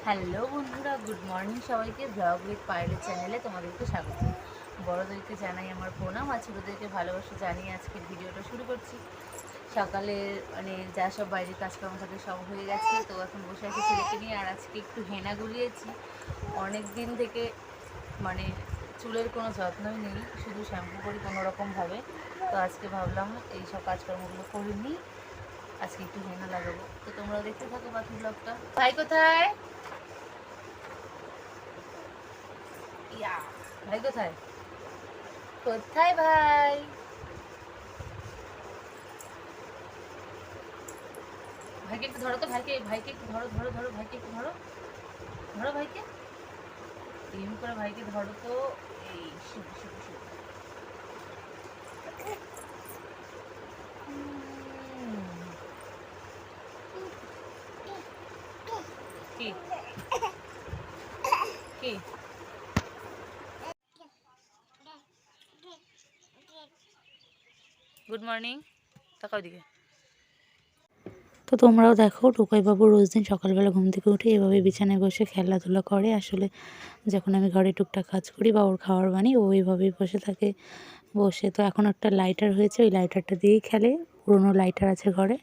Hello বন্ধুরা, good morning সবাইকে। Blog with পায়েলের চ্যানেলে তোমাদেরকে স্বাগত। বড়োদেরকে জানাই আমার প্রণাম, আর ছোটোদেরকে ভালোবাসা জানিয়ে আজকের ভিডিওটা শুরু করছি। সকালে যা সব বাইরের কাজকর্ম থাকে সব হয়ে গেছে, তো এখন বসে আছি ছেলেকে নিয়ে। আর আজকে একটু হেনা গুলিয়েছি। অনেক দিন থেকে চুলের কোনো যত্নই নেই, শুধু শ্যাম্পু করি কোনোরকমভাবে। তো আজকে ভাবলাম এই সব কাজকর্মগুলো করে নিই, আজকে একটু হেনা লাগাবো। তো তোমরাও দেখতে থাকো বাকি ব্লগটা। ভাই কোথায়? ভাই কোথায়? কোথায় ভাই? ভাইকে একটু ধরো তো, ভাইকে ভাইকে একটু ধরো ধরো ধরো, ভাইকে একটু ধরো ধরো, ভাইকে এম করে ভাইকে ধরো তো। এই শুভ শুভ শুভ। কি কি গুড মর্নিং, তাকাও দিকে। তো তোমরাও দেখো, টুকাইবাবু রোজ দিন সকালবেলা ঘুম থেকে উঠে এভাবে বিছানায় বসে খেলাধুলা করে। আসলে যখন আমি ঘরে টুকটাক কাজ করি বা ওর খাবার বানিয়ে, ও এইভাবেই বসে থাকে। বসে তো এখন একটা লাইটার হয়েছে, ওই লাইটারটা দিয়েই খেলে। পুরোনো লাইটার আছে ঘরে,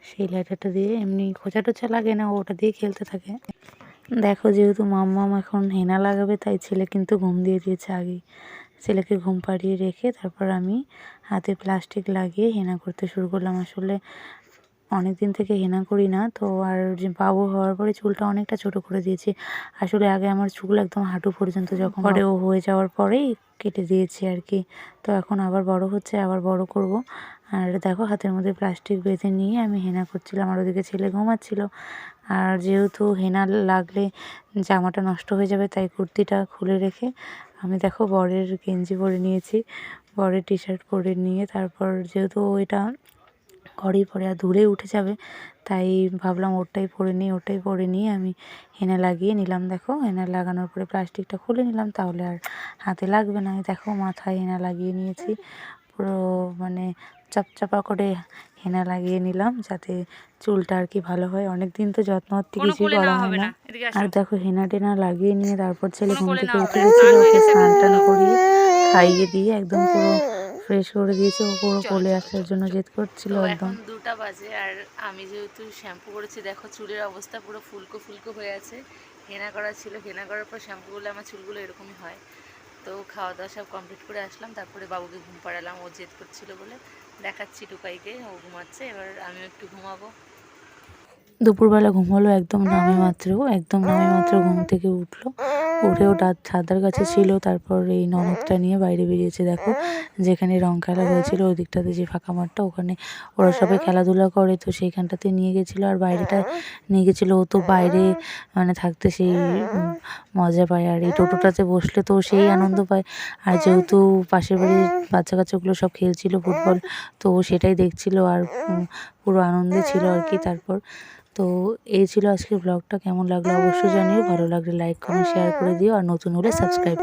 সেই লাইটারটা দিয়ে এমনি খোঁচা টোচা লাগে না, ওটা দিয়ে খেলতে থাকে। দেখো, যেহেতু মাম্মাম এখন হেনা লাগাবে, তাই ছেলে কিন্তু ঘুম দিয়ে দিয়েছে আগেই। ছেলেকে ঘুম পাড়িয়ে রেখে তারপর আমি হাতে প্লাস্টিক লাগিয়ে হেনা করতে শুরু করলাম। আসলে অনেক দিন থেকে হেনা করি না তো, আর যে বাবু হওয়ার পরে চুলটা অনেকটা ছোট করে দিয়েছি। আসলে আগে আমার চুল একদম হাঁটু পর্যন্ত, যখন পরে ও হয়ে যাওয়ার পরেই কেটে দিয়েছি আর কি। তো এখন আবার বড় হচ্ছে, আবার বড় করব। আর দেখো, হাতের মধ্যে প্লাস্টিক বেঁধে নিয়ে আমি হেনা করছিলাম, আর ওদিকে ছেলে ঘুমাচ্ছিল। আর যেহেতু হেনা লাগলে জামাটা নষ্ট হয়ে যাবে, তাই কুর্তিটা খুলে রেখে আমি দেখো বরের গেঞ্জি পরে নিয়েছি, বরের টি শার্ট পরে নিয়ে তারপর যেহেতু এটা ঘরেই পরে আর দূরে উঠে যাবে, তাই ভাবলাম ওটাই পরে নিয়ে আমি হেনা লাগিয়ে নিলাম। দেখো, হেনা লাগানোর পরে প্লাস্টিকটা খুলে নিলাম, তাহলে আর হাতে লাগবে না। দেখো, মাথায় হেনা লাগিয়ে নিয়েছি, পুরো চাপচাপা করে হেনা লাগিয়ে নিলাম, যাতে চুলটা আর কি ভালো হয়। অনেক দিন তো যত্ন কিছুই করা হয় না। আর দেখো, হেনা টেনা লাগিয়ে নিয়ে তারপর ছেলে ঘুম থেকে উঠে গেছিলো, ওকে স্নান টান করিয়ে খাইয়ে দিয়ে একদম পুরো ফ্রেশ করে দিয়েছে। ও পুরো কোলে আসার জন্য জেদ করছিল একদম। এখন 2টা বাজে, আর আমি যেহেতু শ্যাম্পু করেছি, দেখো চুলের অবস্থা পুরো ফুলকো ফুলকো হয়ে আছে। হেনা করা ছিল, হেনা করার পর শ্যাম্পু করলে আমার চুলগুলো এরকমই হয়। তো খাওয়া দাওয়া সব কমপ্লিট করে আসলাম, তারপরে বাবুকে ঘুম পাড়ালাম, ও জেদ করছিল বলে। দেখাচ্ছি টুকাইকে, ও ঘুমাচ্ছে, এবার আমিও একটু ঘুমাবো। দুপুরবেলা ঘুম হলো একদম নামে মাত্র ঘুম থেকে উঠলো। উঠেও ছাদার কাছে ছিল, তারপর এই ননদটা নিয়ে বাইরে বেরিয়েছে। দেখো, যেখানে রং খেলা হয়েছিল ওই দিকটাতে যে ফাঁকা মাঠটা, ওখানে ওরা সবাই খেলাধুলা করে, তো সেইখানটাতে নিয়ে গেছিলো। আর বাইরেটা নিয়ে গেছিলো, ও তো বাইরে থাকতে সেই মজা পায়, আর এই টোটোটাতে বসলে তো সেই আনন্দ পায়। আর যেহেতু পাশের বাড়ির বাচ্চা কাচ্চাগুলো সব খেলছিল ফুটবল, তো ও সেটাই দেখছিল আর পুরো আনন্দে ছিল আর কি। তারপর তো এই ছিল আজকের ব্লগটা। কেমন লাগলো অবশ্যই জানিও, ভালো লাগলে লাইক কমেন্ট শেয়ার করে দিও, আর নতুন হলে সাবস্ক্রাইব।